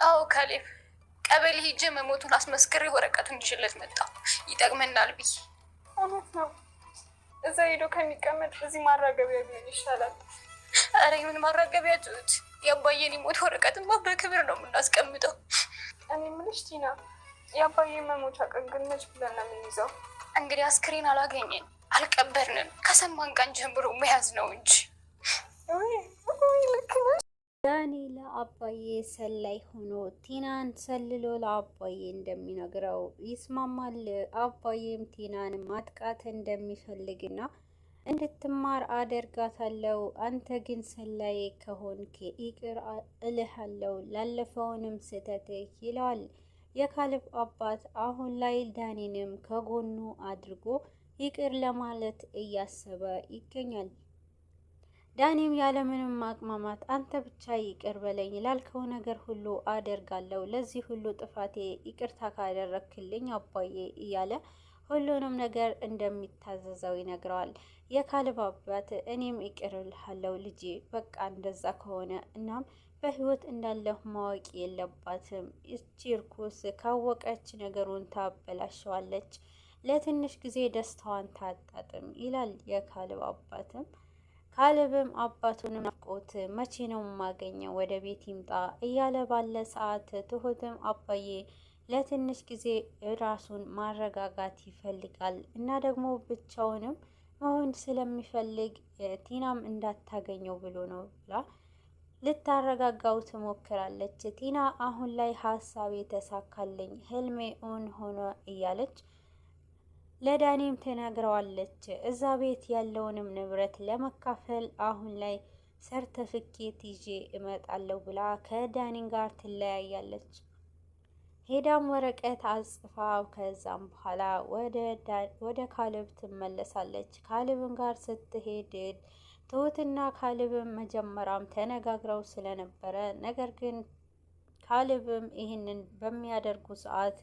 አዎ ካሌብ፣ ቀበሌ ሂጄ መሞቱን አስመስክሬ ወረቀቱን እንዲሽለት መጣ። ይጠቅመናል ብዬ። እውነት ነው። እዛ ሄዶ ከሚቀመጥ እዚህ ማራገቢያ ቢሆን ይሻላል። ኧረ ምን ማራገቢያ ትሁት፣ የአባዬን ሞት ወረቀትማ በክብር ነው የምናስቀምጠው። እኔ የምልሽ ቲና፣ የአባዬ መሞቻ ቀን ግን መች ብለን ነው የምንይዘው? እንግዲህ አስክሬን አላገኘን አልቀበርንም። ከሰማን ቀን ጀምሮ መያዝ ነው እንጂ። ልክ ነሽ። ዳኒ ለአባዬ ሰላይ ሆኖ ቲናን ሰልሎ ለአባዬ እንደሚነግረው ይስማማል። አባዬም ቲናን ማጥቃት እንደሚፈልግና እንድትማር አደርጋታለሁ፣ አንተ ግን ሰላይ ከሆንክ ይቅር እልሃለሁ፣ ላለፈውንም ስህተትህ ይለዋል። የካሌብ አባት አሁን ላይ ዳኒንም ከጎኑ አድርጎ ይቅር ለማለት እያሰበ ይገኛል። ዳኒም ያለምንም ማቅማማት አንተ ብቻ ይቅር በለኝ፣ ላልከው ነገር ሁሉ አደርጋለሁ፣ ለዚህ ሁሉ ጥፋቴ ይቅርታ ካደረክልኝ አባዬ እያለ ሁሉንም ነገር እንደሚታዘዘው ይነግረዋል። የካሌብ አባት እኔም ይቅር እልሃለሁ ልጄ፣ በቃ እንደዛ ከሆነ እናም በህይወት እንዳለሁ ማወቅ የለባትም። እቺ እርኩስ ካወቀች ነገሩን ታበላሸዋለች፣ ለትንሽ ጊዜ ደስታዋን ታጣጥም ይላል የካሌብ አባትም። ካሌብም አባቱንም ናፍቆት መቼ ነው የማገኘው ወደ ቤት ይምጣ እያለ ባለ ሰዓት ትሁትም አባዬ ለትንሽ ጊዜ ራሱን ማረጋጋት ይፈልጋል እና ደግሞ ብቻውንም መሆን ስለሚፈልግ ቲናም እንዳታገኘው ብሎ ነው ብላ ልታረጋጋው ትሞክራለች። ቲና አሁን ላይ ሀሳቤ ተሳካልኝ፣ ህልሜ እውን ሆኖ እያለች ለዳኒም ትነግረዋለች። እዛ ቤት ያለውንም ንብረት ለመካፈል አሁን ላይ ሰርተፍኬት ይዤ እመጣለሁ ብላ ከዳኒን ጋር ትለያያለች። ሄዳም ወረቀት አጽፋ ከዛም በኋላ ወደ ካሌብ ትመለሳለች። ካሌብን ጋር ስትሄድ ትሁትና ካሌብም መጀመሪያም ተነጋግረው ስለነበረ ነገር ግን ካሌብም ይህንን በሚያደርጉ ሰዓት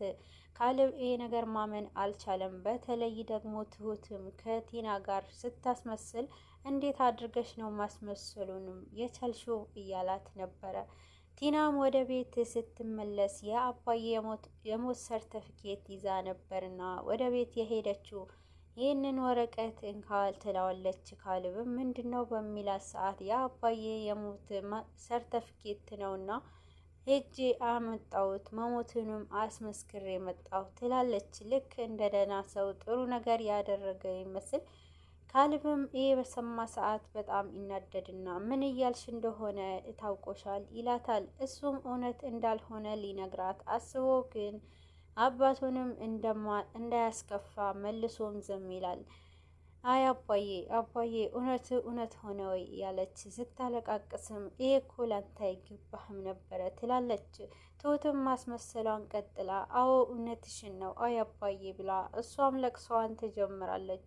ካሌብ ይሄ ነገር ማመን አልቻለም። በተለይ ደግሞ ትሁትም ከቲና ጋር ስታስመስል እንዴት አድርገሽ ነው ማስመሰሉንም የቻልሽው እያላት ነበረ። ቲናም ወደ ቤት ስትመለስ የአባዬ የሞት ሰርተፍኬት ይዛ ነበርና ወደ ቤት የሄደችው ይህንን ወረቀት እንካል ትለዋለች። ካሌብም ምንድነው በሚላት ሰዓት የአባዬ የሞት ሰርተፍኬት ነውና ሄጄ አመጣሁት፣ መሞቱንም አስመስክሬ መጣሁ ትላለች። ልክ እንደ ደህና ሰው ጥሩ ነገር ያደረገ ይመስል ካሌብም ይሄ በሰማ ሰዓት በጣም ይናደድና ምን እያልሽ እንደሆነ ታውቆሻል ይላታል። እሱም እውነት እንዳልሆነ ሊነግራት አስቦ ግን አባቱንም እንዳያስከፋ መልሶም ዝም ይላል። አይ አባዬ እውነት ሆነ ወይ ያለች ስታለቃቅስም ይሄ እኮ ላንተ አይገባህም ነበረ ትላለች። ትሁትም ማስመሰሏን ቀጥላ አዎ እውነትሽን ነው አይ አባዬ ብላ እሷም ለቅሷን ትጀምራለች።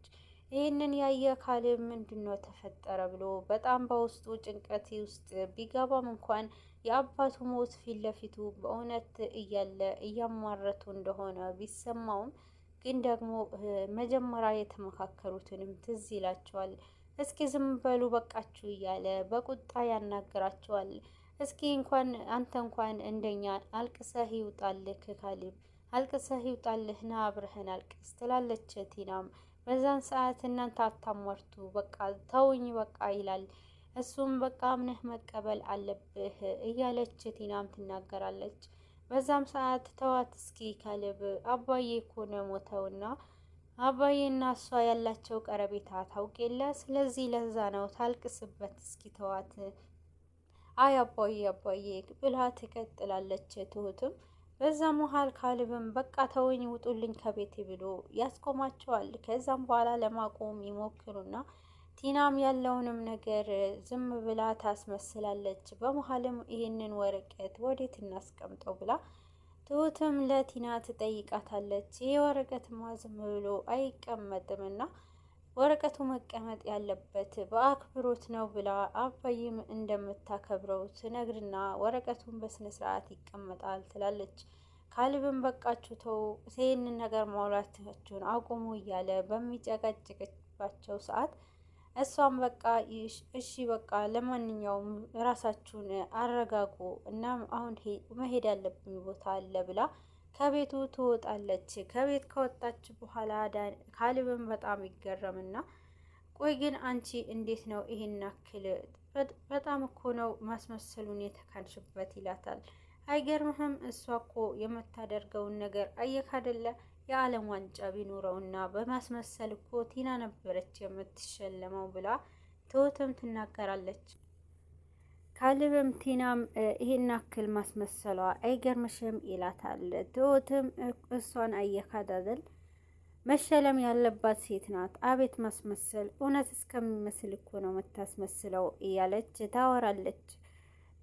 ይህንን ያየ ካሌብ ምንድነው ተፈጠረ ብሎ በጣም በውስጡ ጭንቀት ውስጥ ቢገባም እንኳን የአባቱ ሞት ፊት ለፊቱ በእውነት እያለ እያሟረቱ እንደሆነ ቢሰማውም ግን ደግሞ መጀመሪያ የተመካከሩትንም ትዝ ይላቸዋል። እስኪ ዝም በሉ በቃችሁ እያለ በቁጣ ያናግራቸዋል። እስኪ እንኳን አንተ እንኳን እንደኛ አልቅሰህ ይውጣልህ ካሌብ፣ አልቅሰህ ይውጣልህ ና አብረህን አልቅስ ትላለች ቲናም። በዛን ሰዓት እናንተ አታሟርቱ በቃ ተውኝ በቃ ይላል። እሱም በቃ አምነህ መቀበል አለብህ እያለች ቲናም ትናገራለች። በዛም ሰዓት ተዋት እስኪ ካሌብ፣ አባዬ እኮ ነው ሞተውና አባዬና እሷ ያላቸው ቀረቤታ ታውቅ የለ፣ ስለዚህ ለዛ ነው ታልቅስበት፣ እስኪ ተዋት። አይ አባዬ ብላ ትቀጥላለች ትሁትም። በዛ መሀል ካሌብም በቃ ተወኝ ውጡልኝ ከቤቴ ብሎ ያስቆማቸዋል። ከዛም በኋላ ለማቆም ይሞክሩና ቲናም ያለውንም ነገር ዝም ብላ ታስመስላለች። በመሀልም ይህንን ወረቀት ወዴት እናስቀምጠው ብላ ትሁትም ለቲና ትጠይቃታለች። ይህ ወረቀትማ ዝም ብሎ አይቀመጥምና ወረቀቱ መቀመጥ ያለበት በአክብሮት ነው ብላ አባይም እንደምታከብረው ትነግርና ወረቀቱን በስነስርዓት ይቀመጣል ትላለች። ካሌብም በቃችሁ ተው ይህንን ነገር ማውራታችሁን አቁሙ እያለ በሚጨቀጭቅባቸው ሰዓት እሷም በቃ እሺ በቃ ለማንኛውም ራሳችሁን አረጋጉ እና አሁን መሄድ ያለብኝ ቦታ አለ ብላ ከቤቱ ትወጣለች። ከቤት ከወጣች በኋላ ካሌብም በጣም ይገረምና ቆይ ግን አንቺ እንዴት ነው ይሄን ያክል በጣም እኮ ነው ማስመሰሉን የተካንሽበት ይላታል። አይገርምህም? እሷ እኮ የምታደርገውን ነገር አየክ አይደለ? የዓለም ዋንጫ ቢኖረውና በማስመሰል እኮ ቲና ነበረች የምትሸለመው ብላ ትሁትም ትናገራለች። ካሌብም ቲናም ይሄን ያክል ማስመሰሏ አይገርምሽም ይላታል። ትሁትም እሷን አየክ አይደል መሸለም ያለባት ሴት ናት። አቤት ማስመሰል! እውነት እስከሚመስል እኮ ነው የምታስመስለው እያለች ታወራለች።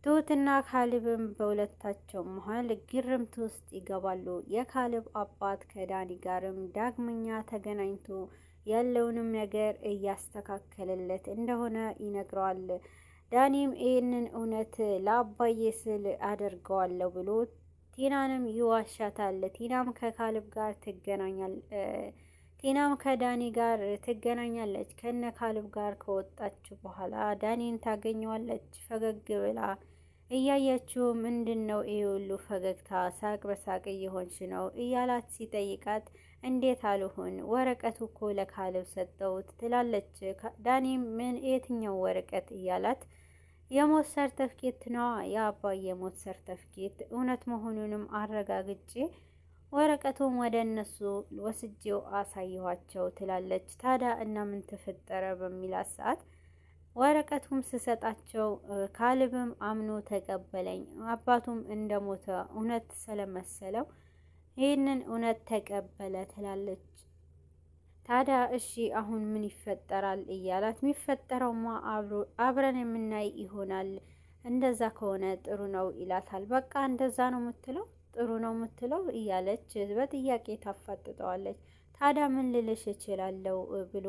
ትሁትና ካሌብም በሁለታቸው መሀል ግርምት ውስጥ ይገባሉ። የካሌብ አባት ከዳኒ ጋርም ዳግመኛ ተገናኝቶ ያለውንም ነገር እያስተካከለለት እንደሆነ ይነግረዋል። ዳኒም ይህንን እውነት ለአባዬ ስል አደርገዋለሁ ብሎ ቲናንም ይዋሻታል። ቲናም ከካሌብ ጋር ቲናም ከዳኒ ጋር ትገናኛለች። ከነ ካሌብ ጋር ከወጣች በኋላ ዳኒን ታገኘዋለች። ፈገግ ብላ እያየችው ምንድን ነው ይሄ ሁሉ ፈገግታ? ሳቅ በሳቅ እየሆንሽ ነው እያላት ሲጠይቃት እንዴት አልሆን ወረቀቱ እኮ ለካሌብ ሰጠውት ትላለች። ዳኒም ምን የትኛው ወረቀት እያላት የሞት ሰርተፍኬት ነዋ፣ የአባዬ የሞት ሰርተፍኬት እውነት መሆኑንም አረጋግጬ ወረቀቱም ወደ እነሱ ወስጄው አሳየኋቸው ትላለች። ታዲያ እና ምን ተፈጠረ በሚላት ሰዓት ወረቀቱም ስሰጣቸው ካሌብም አምኖ ተቀበለኝ፣ አባቱም እንደሞተ እውነት ስለመሰለው ይህንን እውነት ተቀበለ ትላለች። ታዲያ እሺ አሁን ምን ይፈጠራል እያላት የሚፈጠረውማ አብረን የምናይ ይሆናል፣ እንደዛ ከሆነ ጥሩ ነው ይላታል። በቃ እንደዛ ነው የምትለው ጥሩ ነው የምትለው እያለች በጥያቄ ታፋጥጠዋለች። ታዲያ ምን ልልሽ እችላለሁ ብሎ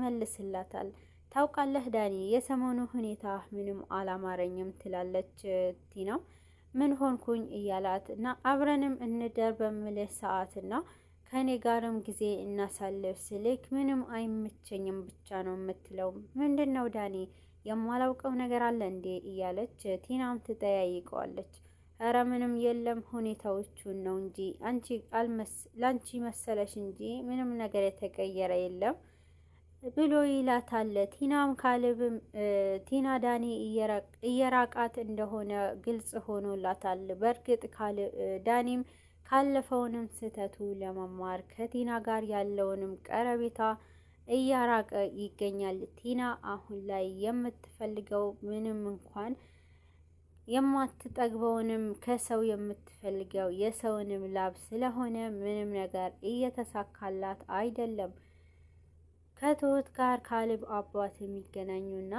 መልስላታል። ታውቃለህ ዳኒ የሰሞኑ ሁኔታ ምንም አላማረኝም ትላለች ቲናም ምን ሆንኩኝ እያላት እና አብረንም እንደር በምልህ ሰዓትና ከኔ ጋርም ጊዜ እናሳልፍ ስልክ ምንም አይመቸኝም ብቻ ነው የምትለው። ምንድን ነው ዳኒ የማላውቀው ነገር አለ እንዴ እያለች ቲናም ትጠያይቀዋለች። እረ ምንም የለም ሁኔታዎቹን ነው እንጂ ላንቺ መሰለሽ እንጂ ምንም ነገር የተቀየረ የለም ብሎ ይላታል። ቲናም ካሌብም ቲና ዳኒ እየራቃት እንደሆነ ግልጽ ሆኖላታል። በእርግጥ ዳኒም ካለፈውንም ስህተቱ ለመማር ከቲና ጋር ያለውንም ቀረቤታ እያራቀ ይገኛል። ቲና አሁን ላይ የምትፈልገው ምንም እንኳን የማትጠግበውንም ከሰው የምትፈልገው የሰውንም ላብ ስለሆነ ምንም ነገር እየተሳካላት አይደለም። ከትሁት ጋር ካሌብ አባት የሚገናኙና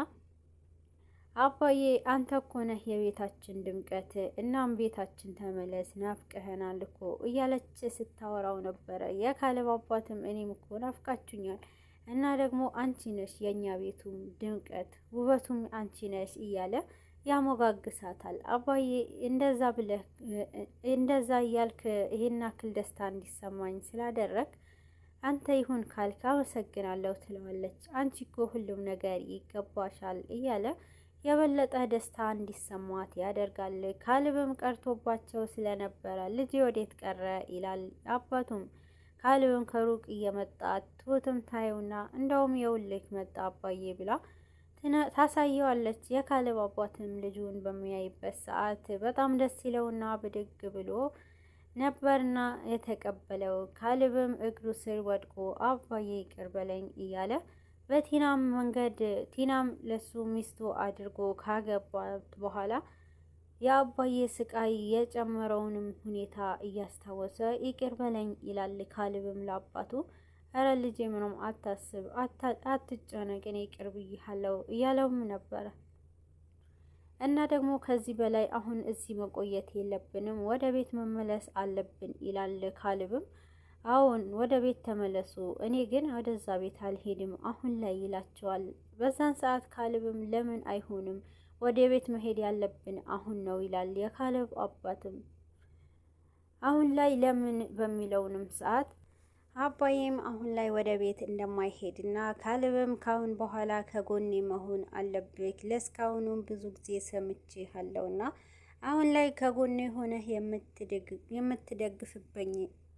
አባዬ አንተ እኮ ነህ የቤታችን ድምቀት፣ እናም ቤታችን ተመለስ ናፍቀህናል እኮ እያለች ስታወራው ነበረ። የካሌብ አባትም እኔም እኮ ናፍቃችሁኛል እና ደግሞ አንቺ ነሽ የእኛ ቤቱም ድምቀት ውበቱም አንቺ ነሽ እያለ ያሞጋግሳታል። አባዬ እንደዛ ብለህ እንደዛ እያልክ ይሄን ያክል ደስታ እንዲሰማኝ ስላደረግ አንተ ይሁን ካልክ አመሰግናለሁ ትለዋለች። አንቺ እኮ ሁሉም ነገር ይገባሻል እያለ የበለጠ ደስታ እንዲሰማት ያደርጋል። ካሌብም ቀርቶባቸው ስለነበረ ልጅ ወዴት ቀረ ይላል አባቱም። ካሌብም ከሩቅ እየመጣ ትሁትም ታየውና እንደውም የውልክ መጣ አባዬ ብላ ታሳየዋለች። የካሌብ አባትም ልጁን በሚያይበት ሰዓት በጣም ደስ ይለውና ብድግ ብሎ ነበርና የተቀበለው። ካሌብም እግሩ ስር ወድቆ አባዬ ይቅር በለኝ እያለ በቲናም መንገድ ቲናም ለሱ ሚስቱ አድርጎ ካገባት በኋላ የአባዬ ስቃይ የጨመረውንም ሁኔታ እያስታወሰ ይቅር በለኝ ይላል። ካሌብም ለአባቱ እረ ልጄ ምንም አታስብ፣ አትጨነቅ፣ እኔ ይቅር ብዬሃለሁ እያለውም ነበረ። እና ደግሞ ከዚህ በላይ አሁን እዚህ መቆየት የለብንም፣ ወደ ቤት መመለስ አለብን ይላል። ካሌብም አዎን ወደ ቤት ተመለሱ፣ እኔ ግን ወደዛ ቤት አልሄድም አሁን ላይ ይላቸዋል። በዛን ሰዓት ካሌብም ለምን አይሆንም ወደ ቤት መሄድ ያለብን አሁን ነው ይላል። የካሌብ አባትም አሁን ላይ ለምን በሚለውንም ሰዓት አባዬም አሁን ላይ ወደ ቤት እንደማይሄድና ካሌብም ካሁን በኋላ ከጎኔ መሆን አለብህ፣ ለእስካሁኑም ብዙ ጊዜ ሰምቼሃለሁና አሁን ላይ ከጎኔ ሆነህ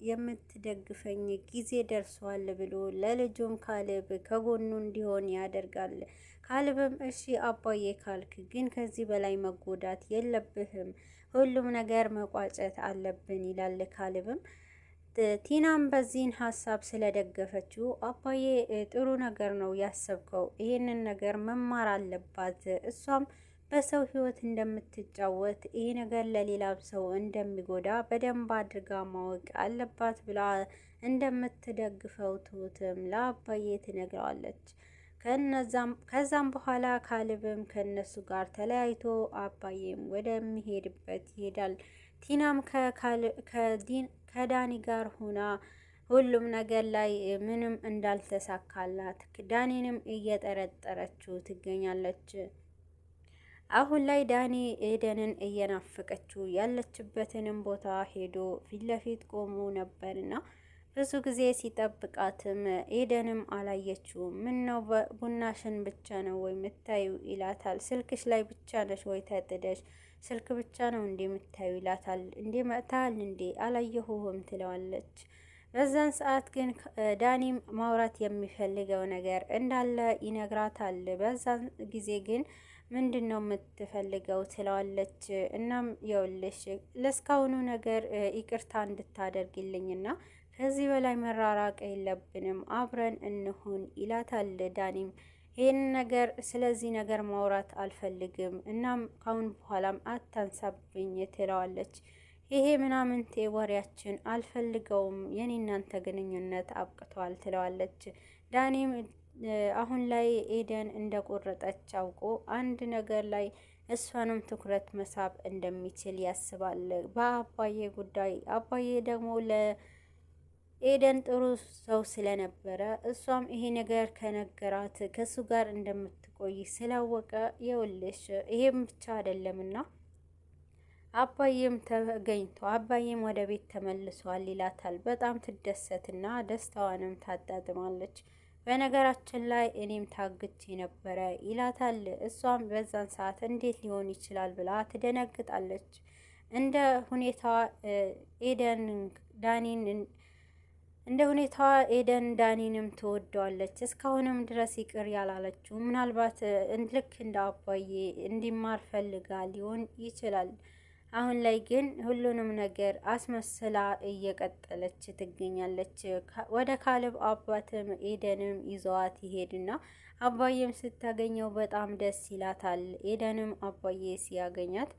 የምትደግፈኝ ጊዜ ደርሷል ብሎ ለልጁም ካሌብ ከጎኑ እንዲሆን ያደርጋል። ካሌብም እሺ አባዬ ካልክ ግን ከዚህ በላይ መጎዳት የለብህም፣ ሁሉም ነገር መቋጨት አለብን ይላል ካሌብም። ቲናም በዚህን ሀሳብ ስለደገፈችው አባዬ ጥሩ ነገር ነው ያሰብከው፣ ይህንን ነገር መማር አለባት፣ እሷም በሰው ህይወት እንደምትጫወት ይሄ ነገር ለሌላ ሰው እንደሚጎዳ በደንብ አድርጋ ማወቅ አለባት ብላ እንደምትደግፈው ትሁትም ለአባዬ ትነግረዋለች። ከዛም በኋላ ካሌብም ከነሱ ጋር ተለያይቶ አባዬም ወደሚሄድበት ይሄዳል። ቲናም ከዳኒ ጋር ሆና ሁሉም ነገር ላይ ምንም እንዳልተሳካላት ዳኒንም እየጠረጠረችው ትገኛለች። አሁን ላይ ዳኒ ኤደንን እየናፈቀችው ያለችበትንም ቦታ ሄዶ ፊት ለፊት ቆሞ ነበርና ብዙ ጊዜ ሲጠብቃትም ኤደንም አላየችውም። ምን ነው ቡናሽን ብቻ ነው ወይ የምታዩ ይላታል። ስልክሽ ላይ ብቻ ነሽ ወይ ተጥደሽ ስልክ ብቻ ነው እንዴ የምታዩ ይላታል። እንዴ መጥታል እንዴ አላየሁህም ትለዋለች። በዛን ሰዓት ግን ዳኒም ማውራት የሚፈልገው ነገር እንዳለ ይነግራታል። በዛን ጊዜ ግን ምንድን ነው የምትፈልገው ትለዋለች። እናም የውልሽ ለእስካሁኑ ነገር ይቅርታ እንድታደርግልኝና ከዚህ በላይ መራራቅ የለብንም አብረን እንሁን ይላታል። ዳኒም ይህን ነገር ስለዚህ ነገር ማውራት አልፈልግም፣ እናም ካሁን በኋላም አታንሳብኝ ትለዋለች። ይሄ ምናምንቴ ወሬያችን አልፈልገውም፣ የኔ እናንተ ግንኙነት አብቅቷል ትለዋለች። ዳኒም አሁን ላይ ኤደን እንደቆረጠች አውቆ አንድ ነገር ላይ እሷንም ትኩረት መሳብ እንደሚችል ያስባል በአባዬ ጉዳይ። አባዬ ደግሞ ለኤደን ጥሩ ሰው ስለነበረ እሷም ይሄ ነገር ከነገራት ከሱ ጋር እንደምትቆይ ስላወቀ የውልሽ ይሄም ብቻ አይደለምና አባዬም ተገኝቶ አባዬም ወደ ቤት ተመልሷል ይላታል። በጣም ትደሰትና ደስታዋንም ታጣጥማለች። በነገራችን ላይ እኔም ታግቼ ነበረ ይላታል። እሷም በዛን ሰዓት እንዴት ሊሆን ይችላል ብላ ትደነግጣለች። እንደ ሁኔታዋ ኤደን ዳኒንም ትወደዋለች። እስካሁንም ድረስ ይቅር ያላለችው ምናልባት ልክ እንደ አባዬ እንዲማር ፈልጋ ሊሆን ይችላል። አሁን ላይ ግን ሁሉንም ነገር አስመስላ እየቀጠለች ትገኛለች። ወደ ካሌብ አባትም ኤደንም ይዘዋት ይሄድና አባዬም ስታገኘው በጣም ደስ ይላታል። ኤደንም አባዬ ሲያገኛት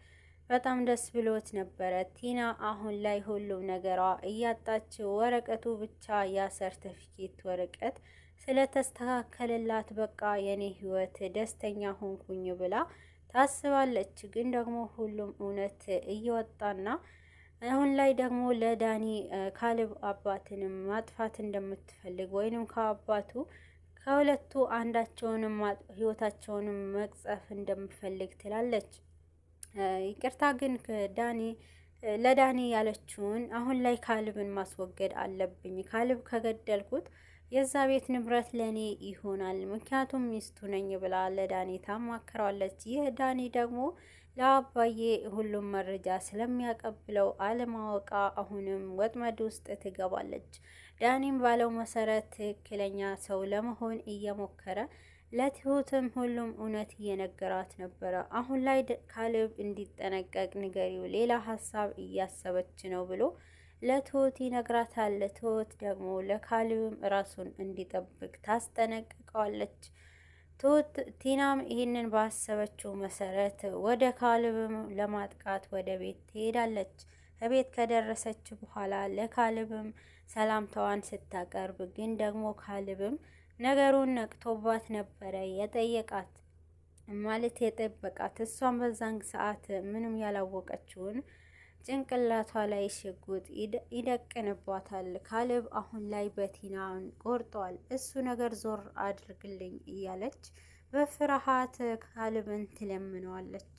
በጣም ደስ ብሎት ነበረ። ቲና አሁን ላይ ሁሉም ነገሯ እያጣች ወረቀቱ ብቻ ያ ሰርተፊኬት ወረቀት ስለተስተካከለላት በቃ የኔ ህይወት ደስተኛ ሆንኩኝ ብላ ታስባለች። ግን ደግሞ ሁሉም እውነት እየወጣና አሁን ላይ ደግሞ ለዳኒ ካሌብ አባትንም ማጥፋት እንደምትፈልግ ወይንም ከአባቱ ከሁለቱ አንዳቸውንም ህይወታቸውንም መቅጸፍ እንደምትፈልግ ትላለች። ይቅርታ ግን ለዳኒ ያለችውን አሁን ላይ ካሌብን ማስወገድ አለብኝ፣ ካሌብ ከገደልኩት የዛ ቤት ንብረት ለኔ ይሆናል፣ ምክንያቱም ሚስቱ ነኝ ብላ ለዳኒ ታማክረዋለች። ይህ ዳኒ ደግሞ ለአባዬ ሁሉም መረጃ ስለሚያቀብለው አለማወቃ አሁንም ወጥመድ ውስጥ ትገባለች። ዳኒም ባለው መሰረት ትክክለኛ ሰው ለመሆን እየሞከረ ለትሁትም ሁሉም እውነት እየነገራት ነበረ። አሁን ላይ ካሌብ እንዲጠነቀቅ ንገሪው፣ ሌላ ሀሳብ እያሰበች ነው ብሎ ለትሁት ይነግራታል። ትሁት ደግሞ ለካሌብም ራሱን እንዲጠብቅ ታስጠነቅቀዋለች። ቲናም ይህንን ባሰበችው መሰረት ወደ ካሌብም ለማጥቃት ወደ ቤት ትሄዳለች። ከቤት ከደረሰች በኋላ ለካሌብም ሰላምታዋን ስታቀርብ ግን ደግሞ ካሌብም ነገሩን ነቅቶባት ነበረ የጠየቃት ማለት የጠበቃት። እሷም በዛን ሰዓት ምንም ያላወቀችውን ጭንቅላቷ ላይ ሽጉጥ ይደቅንባታል። ካሌብ አሁን ላይ በቲናን ቆርጧል። እሱ ነገር ዞር አድርግልኝ እያለች በፍርሃት ካሌብን ትለምነዋለች።